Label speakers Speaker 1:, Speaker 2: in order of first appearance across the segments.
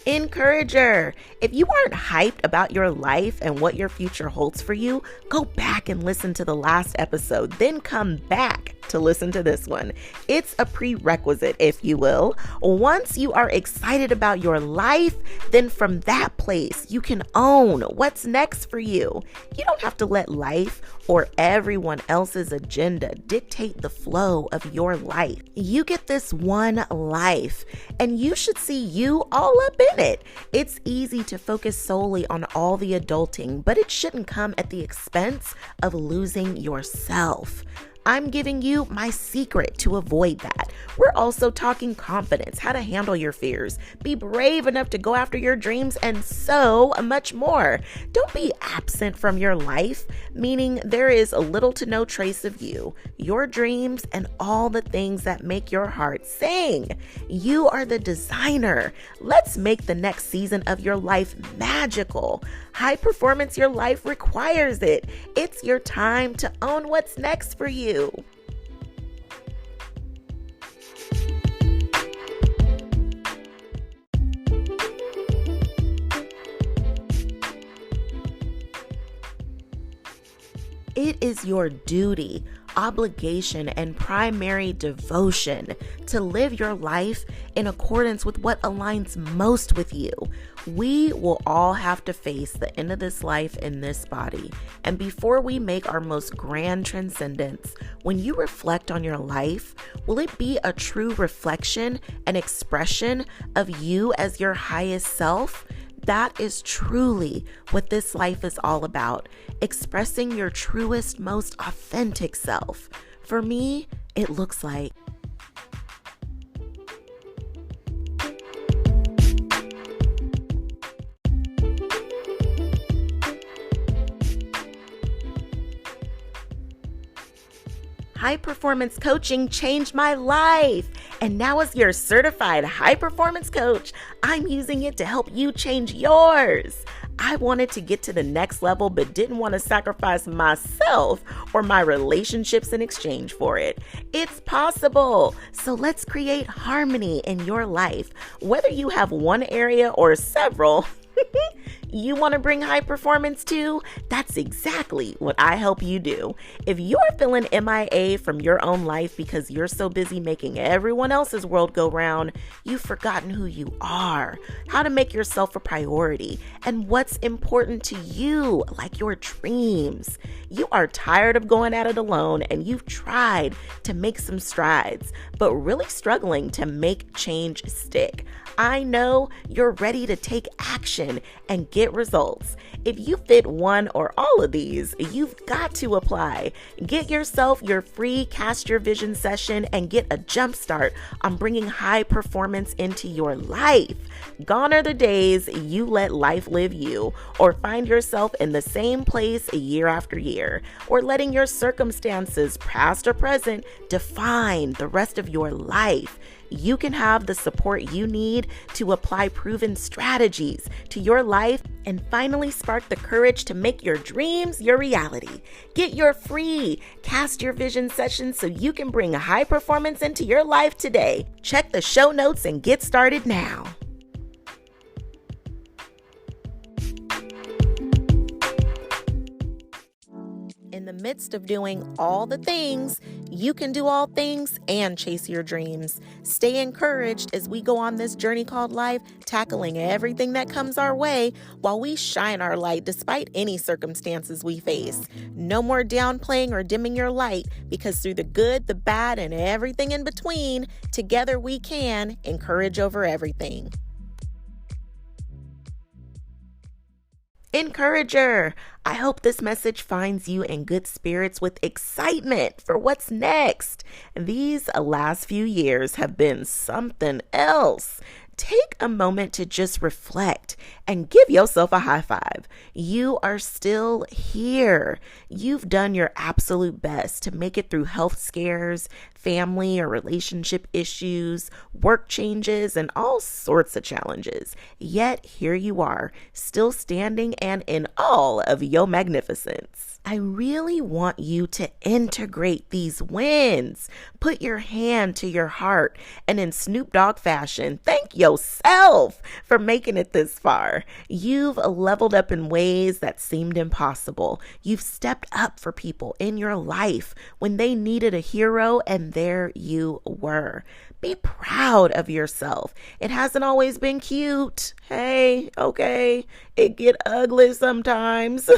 Speaker 1: Encourager. If you aren't hyped about your life and what your future holds for you, go back and listen to the last episode, then come back to listen to this one. It's a prerequisite, if you will. Once you are excited about your life, then from that place, you can own what's next for you. You don't have to let life or everyone else's agenda dictate the flow of your life. You get this one life, and you should see you all up in it. It's easy to focus solely on all the adulting, but it shouldn't come at the expense of losing yourself. I'm giving you my secret to avoid that. We're also talking confidence, how to handle your fears, be brave enough to go after your dreams, and so much more. Don't be absent from your life, meaning there is a little to no trace of you, your dreams, and all the things that make your heart sing. You are the designer. Let's make the next season of your life magical. High performance, your life requires it. It's your time to own what's next for you. It is your duty, obligation, and primary devotion to live your life in accordance with what aligns most with you. We will all have to face the end of this life in this body. And before we make our most grand transcendence, when you reflect on your life, will it be a true reflection and expression of you as your highest self? That is truly what this life is all about, expressing your truest, most authentic self. For me, it looks like high performance coaching changed my life. And now as your certified high performance coach, I'm using it to help you change yours. I wanted to get to the next level, but didn't want to sacrifice myself or my relationships in exchange for it. It's possible. So let's create harmony in your life. Whether you have one area or several, you want to bring high performance too? That's exactly what I help you do. If you're feeling MIA from your own life because you're so busy making everyone else's world go round, you've forgotten who you are, how to make yourself a priority, and what's important to you, like your dreams. You are tired of going at it alone, and you've tried to make some strides, but really struggling to make change stick. I know you're ready to take action and get results. If you fit one or all of these, you've got to apply. Get yourself your free Cast Your Vision session and get a jump start on bringing high performance into your life. Gone are the days you let life live you, or find yourself in the same place year after year, or letting your circumstances, past or present, define the rest of your life. You can have the support you need to apply proven strategies to your life and finally spark the courage to make your dreams your reality. Get your free Cast Your Vision session so you can bring high performance into your life today. Check the show notes and get started now. In the midst of doing all the things, you can do all things and chase your dreams. Stay encouraged as we go on this journey called life, tackling everything that comes our way while we shine our light despite any circumstances we face. No more downplaying or dimming your light, because through the good, the bad, and everything in between, together we can encourage over everything. Encourager, I hope this message finds you in good spirits with excitement for what's next. These last few years have been something else. Take a moment to just reflect and give yourself a high five. You are still here. You've done your absolute best to make it through health scares, family or relationship issues, work changes, and all sorts of challenges. Yet here you are, still standing and in all of your magnificence. I really want you to integrate these wins. Put your hand to your heart and in Snoop Dogg fashion, thank yourself for making it this far. You've leveled up in ways that seemed impossible. You've stepped up for people in your life when they needed a hero, and there you were. Be proud of yourself. It hasn't always been cute. Hey, okay, it get ugly sometimes.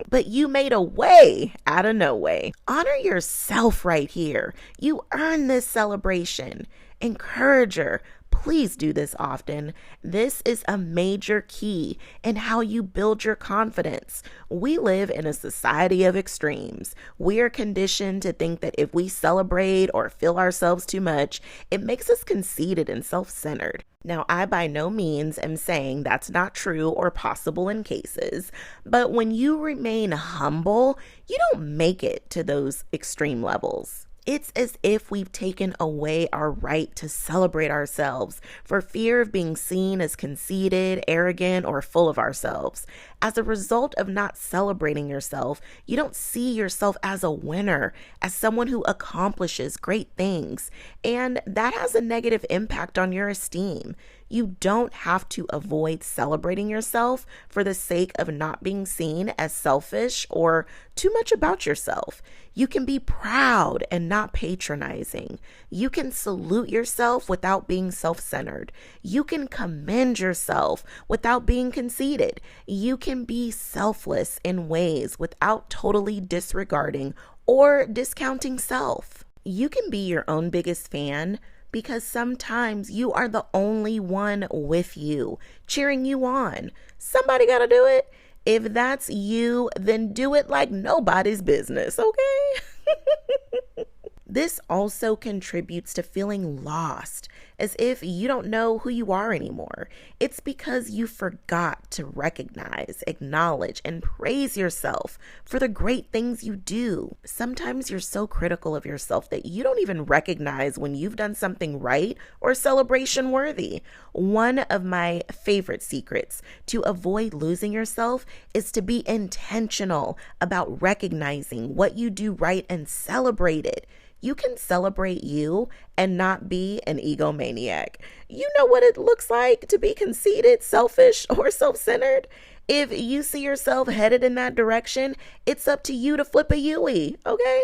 Speaker 1: But you made a way out of no way. Honor yourself right here. You earned this celebration. Encourager, please do this often. This is a major key in how you build your confidence. We live in a society of extremes. We are conditioned to think that if we celebrate or feel ourselves too much, it makes us conceited and self-centered. Now, I by no means am saying that's not true or possible in cases, but when you remain humble, you don't make it to those extreme levels. It's as if we've taken away our right to celebrate ourselves for fear of being seen as conceited, arrogant, or full of ourselves. As a result of not celebrating yourself, you don't see yourself as a winner, as someone who accomplishes great things, and that has a negative impact on your esteem. You don't have to avoid celebrating yourself for the sake of not being seen as selfish or too much about yourself. You can be proud and not patronizing. You can salute yourself without being self-centered. You can commend yourself without being conceited. You can be selfless in ways without totally disregarding or discounting self. You can be your own biggest fan because sometimes you are the only one with you, cheering you on. Somebody got to do it. If that's you, then do it like nobody's business, okay? This also contributes to feeling lost, as if you don't know who you are anymore. It's because you forgot to recognize, acknowledge, and praise yourself for the great things you do. Sometimes you're so critical of yourself that you don't even recognize when you've done something right or celebration worthy. One of my favorite secrets to avoid losing yourself is to be intentional about recognizing what you do right and celebrate it. You can celebrate you and not be an egomaniac. You know what it looks like to be conceited, selfish, or self-centered? If you see yourself headed in that direction, it's up to you to flip a Yui, okay?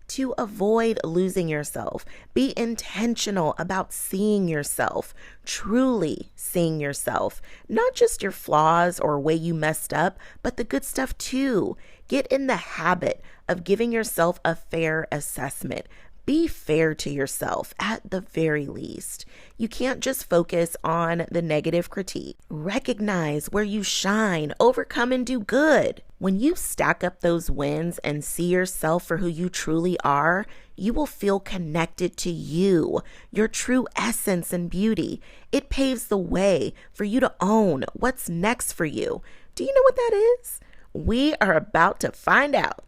Speaker 1: To avoid losing yourself, be intentional about seeing yourself, truly seeing yourself, not just your flaws or way you messed up, but the good stuff too. Get in the habit of giving yourself a fair assessment. Be fair to yourself at the very least. You can't just focus on the negative critique. Recognize where you shine, overcome, and do good. When you stack up those wins and see yourself for who you truly are, you will feel connected to you, your true essence and beauty. It paves the way for you to own what's next for you. Do you know what that is? We are about to find out.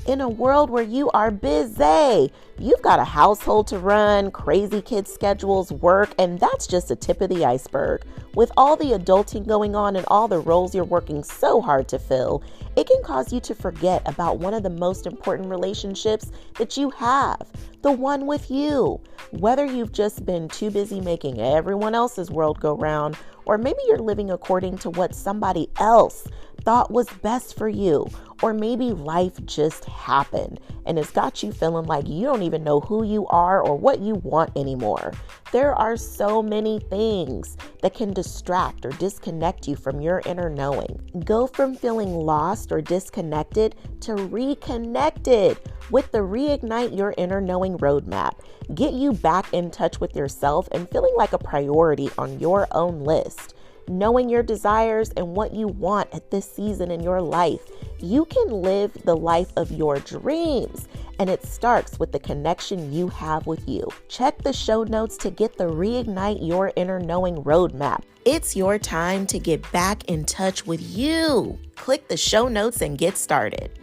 Speaker 1: In a world where you are busy, you've got a household to run, crazy kids' schedules, work, and that's just the tip of the iceberg. With all the adulting going on and all the roles you're working so hard to fill, it can cause you to forget about one of the most important relationships that you have, the one with you. Whether you've just been too busy making everyone else's world go round, or maybe you're living according to what somebody else thought was best for you, or maybe life just happened and it's got you feeling like you don't even know who you are or what you want anymore. There are so many things that can distract or disconnect you from your inner knowing. Go from feeling lost or disconnected to reconnected with the Reignite Your Inner Knowing roadmap. Get you back in touch with yourself and feeling like a priority on your own list. Knowing your desires and what you want at this season in your life, you can live the life of your dreams. And it starts with the connection you have with you. Check the show notes to get the Reignite Your Inner Knowing roadmap. It's your time to get back in touch with you. Click the show notes and get started.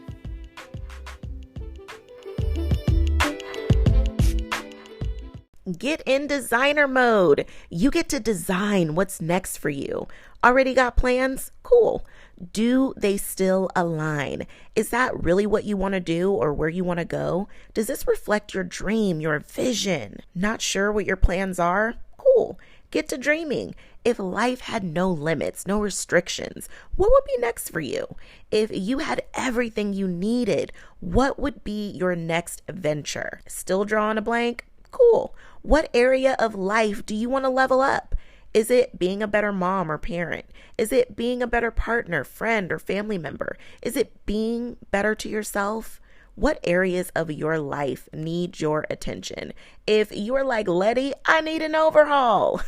Speaker 1: get in designer mode. You get to design what's next for you. Already got plans? Cool. Do they still align? Is that really what you want to do or where you want to go? Does this reflect your dream, your vision? Not sure what your plans are? Cool. Get to dreaming. If life had no limits, no restrictions, what would be next for you? If you had everything you needed, what would be your next venture? Still drawing a blank? Cool. What area of life do you want to level up? Is it being a better mom or parent? Is it being a better partner, friend, or family member? Is it being better to yourself? What areas of your life need your attention? If you're like Letty, I need an overhaul.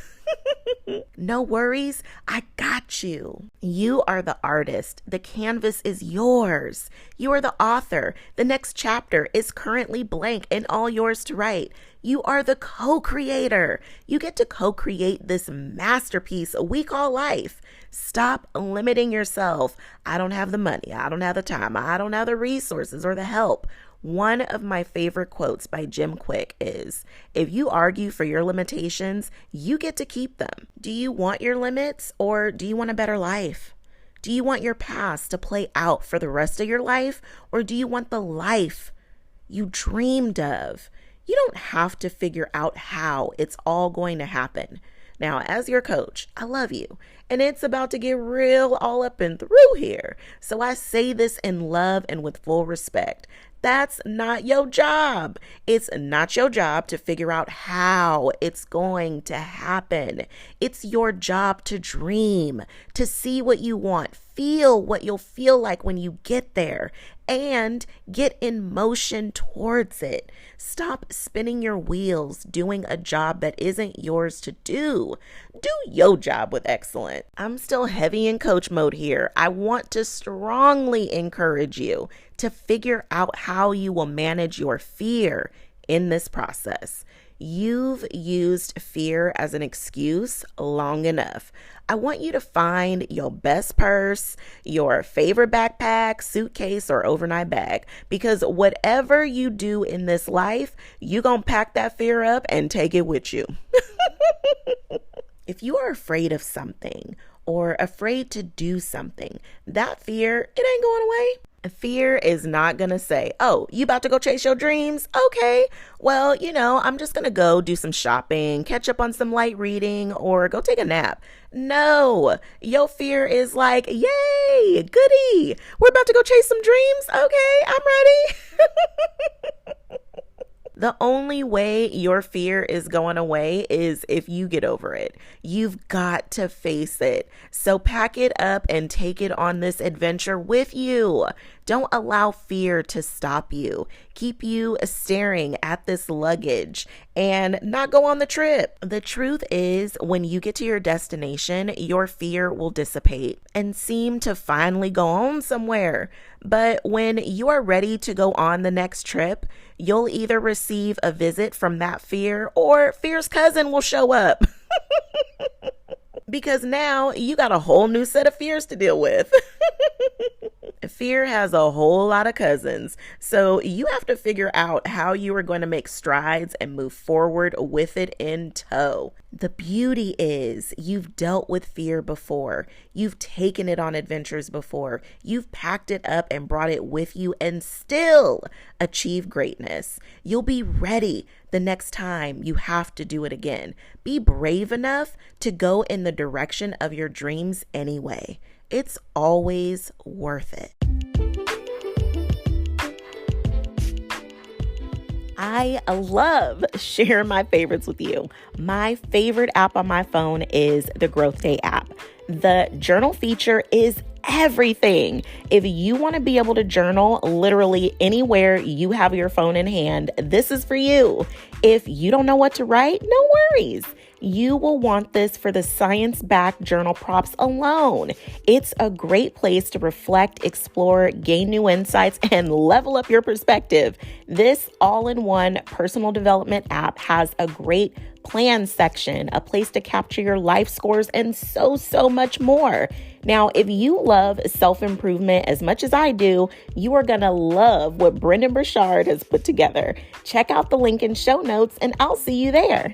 Speaker 1: No worries, I got you. You are the artist. The canvas is yours. You are the author. The next chapter is currently blank and all yours to write. You are the co-creator. You get to co-create this masterpiece we call life. Stop limiting yourself. I don't have the money. I don't have the time. I don't have the resources or the help. One of my favorite quotes by Jim Kwik is, if you argue for your limitations, you get to keep them. Do you want your limits or do you want a better life? Do you want your past to play out for the rest of your life or do you want the life you dreamed of? You don't have to figure out how it's all going to happen. Now, as your coach, I love you, and it's about to get real all up and through here. So I say this in love and with full respect. That's not your job. It's not your job to figure out how it's going to happen. It's your job to dream, to see what you want, feel what you'll feel like when you get there, and get in motion towards it. Stop spinning your wheels doing a job that isn't yours to do. Do your job with excellence. I'm still heavy in coach mode here. I want to strongly encourage you to figure out how you will manage your fear in this process. You've used fear as an excuse long enough. I want you to find your best purse, your favorite backpack, suitcase, or overnight bag, because whatever you do in this life, you're going to pack that fear up and take it with you. If you are afraid of something or afraid to do something, that fear, it ain't going away. Fear is not going to say, oh, you about to go chase your dreams? Okay, well, I'm just going to go do some shopping, catch up on some light reading, or go take a nap. No, your fear is like, yay, goody. We're about to go chase some dreams. Okay, I'm ready. The only way your fear is going away is if you get over it. You've got to face it. So pack it up and take it on this adventure with you. Don't allow fear to stop you, keep you staring at this luggage and not go on the trip. The truth is, when you get to your destination, your fear will dissipate and seem to finally go on somewhere. But when you are ready to go on the next trip, you'll either receive a visit from that fear or fear's cousin will show up. Because now you got a whole new set of fears to deal with. Fear has a whole lot of cousins, so you have to figure out how you are going to make strides and move forward with it in tow. The beauty is you've dealt with fear before. You've taken it on adventures before. You've packed it up and brought it with you and still achieve greatness. You'll be ready the next time you have to do it again. Be brave enough to go in the direction of your dreams anyway. It's always worth it. I love sharing my favorites with you. My favorite app on my phone is the Growth Day app. The journal feature is everything. If you want to be able to journal literally anywhere you have your phone in hand, this is for you. If you don't know what to write, no worries. You will want this for the science-backed journal prompts alone. It's a great place to reflect, explore, gain new insights, and level up your perspective. This all-in-one personal development app has a great plan section, a place to capture your life scores, and so much more. Now, if you love self-improvement as much as I do, you are going to love what Brendan Burchard has put together. Check out the link in show notes and I'll see you there.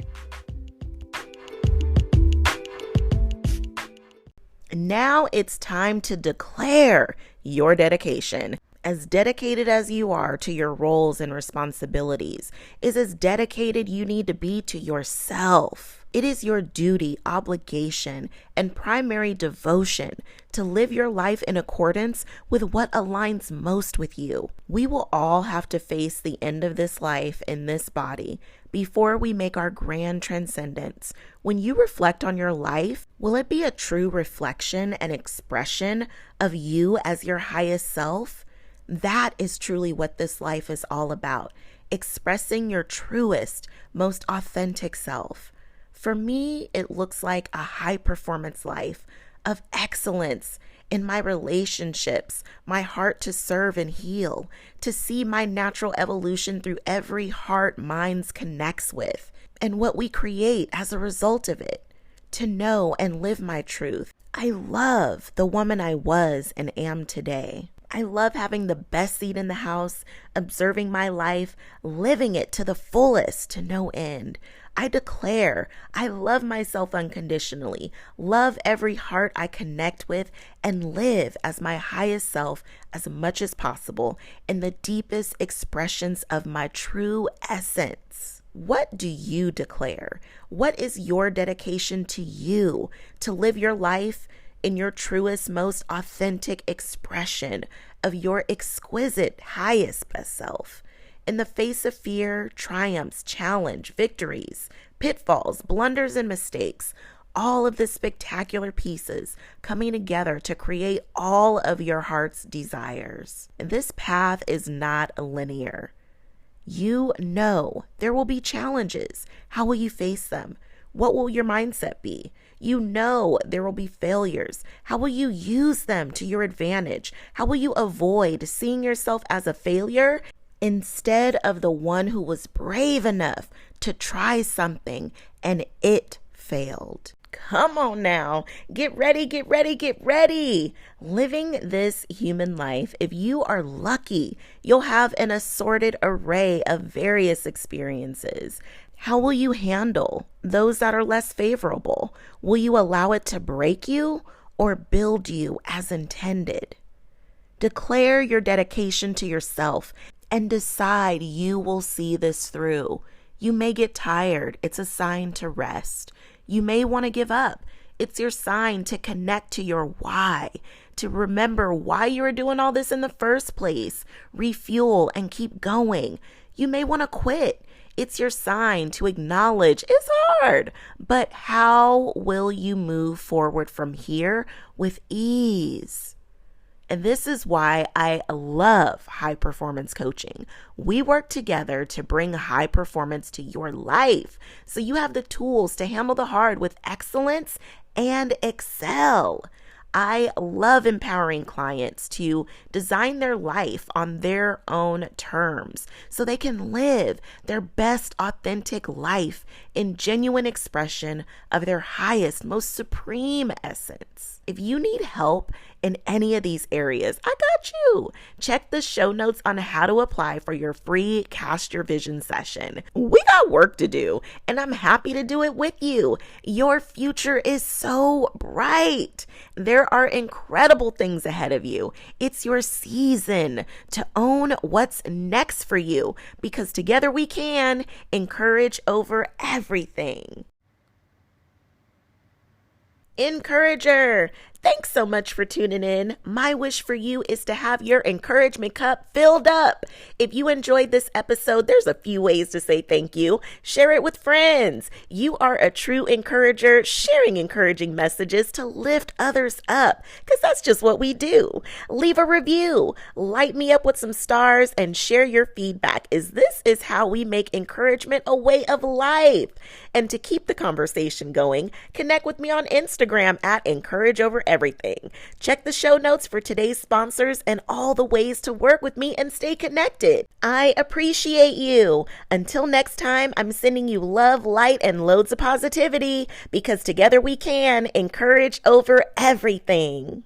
Speaker 1: Now it's time to declare your dedication. As dedicated as you are to your roles and responsibilities is as dedicated you need to be to yourself. It is your duty, obligation, and primary devotion to live your life in accordance with what aligns most with you. We will all have to face the end of this life in this body before we make our grand transcendence. When you reflect on your life, will it be a true reflection and expression of you as your highest self? That is truly what this life is all about, expressing your truest, most authentic self. For me, it looks like a high-performance life of excellence in my relationships, my heart to serve and heal, to see my natural evolution through every heart minds connects with, and what we create as a result of it, to know and live my truth. I love the woman I was and am today. I love having the best seat in the house, observing my life, living it to the fullest to no end. I declare I love myself unconditionally, love every heart I connect with, and live as my highest self as much as possible in the deepest expressions of my true essence. What do you declare? What is your dedication to you to live your life in your truest, most authentic expression of your exquisite, highest best self? In the face of fear, triumphs, challenge, victories, pitfalls, blunders, and mistakes, all of the spectacular pieces coming together to create all of your heart's desires. And this path is not linear. You know there will be challenges. How will you face them? What will your mindset be? You know there will be failures. How will you use them to your advantage? How will you avoid seeing yourself as a failure instead of the one who was brave enough to try something and it failed? Come on now. Get ready, get ready, get ready. Living this human life, if you are lucky, you'll have an assorted array of various experiences. How will you handle those that are less favorable? Will you allow it to break you or build you as intended? Declare your dedication to yourself and decide you will see this through. You may get tired. It's a sign to rest. You may want to give up. It's your sign to connect to your why, to remember why you were doing all this in the first place, refuel and keep going. You may want to quit. It's your sign to acknowledge it's hard, but how will you move forward from here with ease? And this is why I love high performance coaching. We work together to bring high performance to your life so you have the tools to handle the hard with excellence and excel. I love empowering clients to design their life on their own terms so they can live their best authentic life in genuine expression of their highest, most supreme essence. If you need help in any of these areas, I got you. Check the show notes on how to apply for your free Cast Your Vision session. We got work to do, and I'm happy to do it with you. Your future is so bright. There are incredible things ahead of you. It's your season to own what's next for you, because together we can encourage over everything. Encourager, thanks so much for tuning in. My wish for you is to have your encouragement cup filled up. If you enjoyed this episode, there's a few ways to say thank you. Share it with friends. You are a true encourager, sharing encouraging messages to lift others up, because that's just what we do. Leave a review, light me up with some stars, and share your feedback, as this is how we make encouragement a way of life. And to keep the conversation going, connect with me on Instagram at Encourage Over everything. Check the show notes for today's sponsors and all the ways to work with me and stay connected. I appreciate you. Until next time, I'm sending you love, light, and loads of positivity because together we can encourage over everything.